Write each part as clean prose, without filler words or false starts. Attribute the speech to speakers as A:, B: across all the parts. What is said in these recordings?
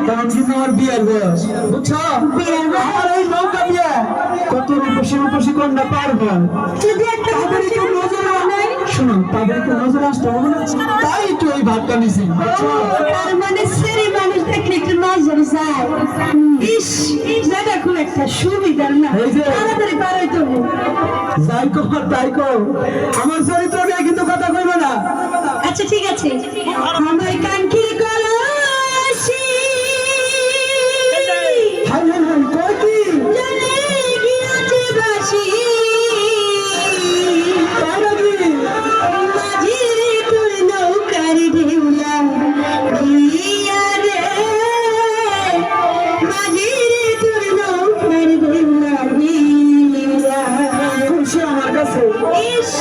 A: তখন কিন্তু আমার বিয়ের বয়স বুঝছো আমার এই নৌকা বিয়ে কত রূপসী রূপসী কন্যা পারবো
B: যদি একটা
A: তাদের একটু নজরে নাই শোনো তাদের একটু নজরে আসতে হবে না তাই একটু ওই ভাবটা নিছি
B: তার মানে সেরি মানুষ দেখলে একটু নজর যায় ইস জায়গা খুব একটা সুবিধার না
A: এই যে
B: তাড়াতাড়ি পার হইতে হবে
A: যাই কর তাই কর আমার চরিত্র নিয়ে কিন্তু কথা কইবে না
B: আচ্ছা ঠিক আছে আমার কানকির কলসি
A: হাই হাই হাই কই কি
B: জলে গিয়েছে বাসি
A: তাই নাকি
B: মাঝিরে তোর নৌকার ঢেউলা দিয়া রে মাঝিরে তোর নৌকার ঢেউলা দিয়া
A: খুশি আমার কাছে
B: ইস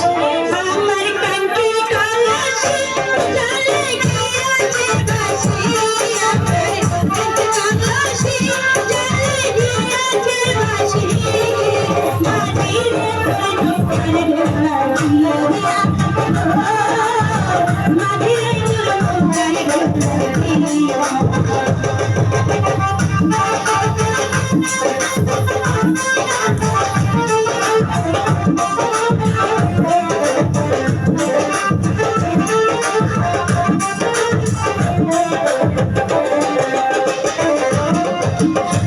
B: আমার কানকির কলসি জলে গিয়েছে বাসি আমার কানকির কলসি জলে গিয়েছে বাসি মাঝিরে তোর নৌকার ঢেউলা দিয়া মাঝিরে তোর নৌকার ঢেউলা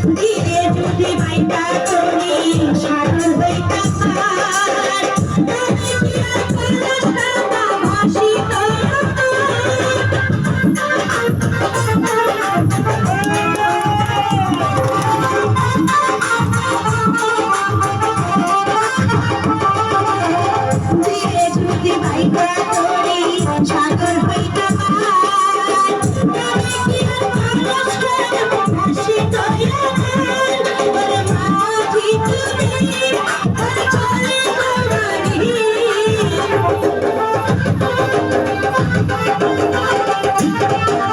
B: ধীরে যদি বাইটা করি সাগর হইতা পার তবে কি আর কলসটা ভাসিত ধীরে যদি বাইটা করি সাগর হইতা পার তবে কি আর কলসটা ভাসিত ওরে মাঝি তুমি ওরে চলে তোমারি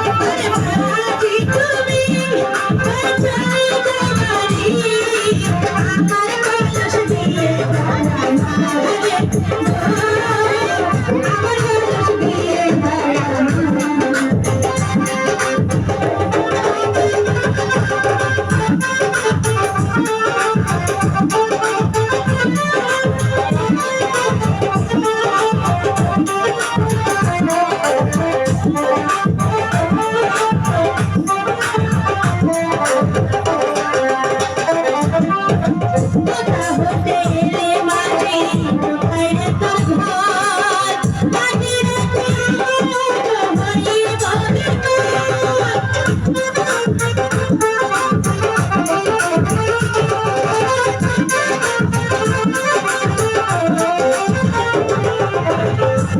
B: ওরে মাঝি তুমি ওরে চলে তোমারি আমার কলস দিয়ে আমার কলস দিয়ে কোথা হতে এলে মাঝি কোথায় রে তোর ঘর মাঝিরে তোর হরি গবে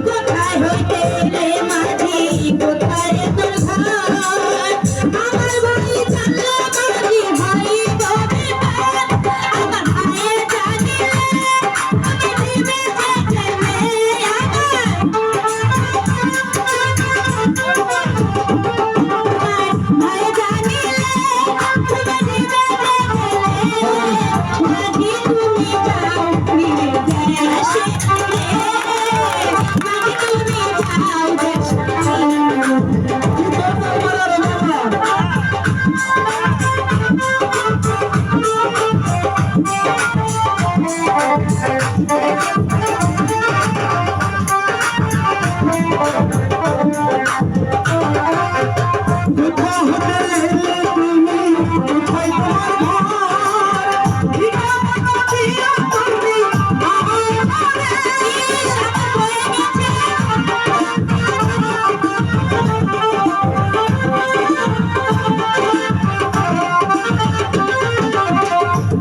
B: কোথায় হইতে এলে মাঝি কোথায় রে তোর ঘর আমার বাড়ি চলো মাঝি হরি গবে আমার ভাইয়ে জানিলে আমি দিবে যেতে আমার ভাইয়ে জানিলে তুমি দিবে যেতে মাঝি তুমি যাও ফিরে যায় আসে মাঝি তুমি যাও দেশে
A: কোথা হতে এলে তুমি কোথায় তোমার ঘর ঠিকানা পাঠিয়ে তুমি আমার ঘরে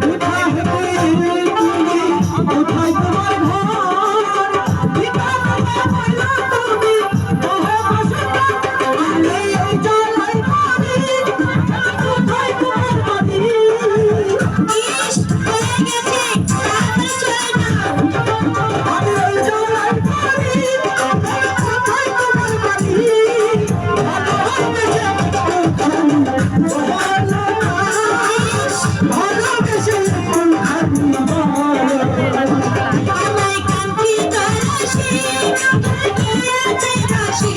A: কোথা হতে এলে তুমি কোথায় তোমার ঘর ঠিকানা পাঠিয়ে তুমি ওহে বসন্ত আলে এই জলাই পানি কোথায় তোমার বাড়ি
B: ইস হয়ে গেছে তাড়াতাড়ি চলে যাও
A: আমি এই জলাই পানি কোথায় তোমার বাড়ি ভালোবেসে কোনখানি
B: আমায় কান্তি কলসি গিয়েছে বাসি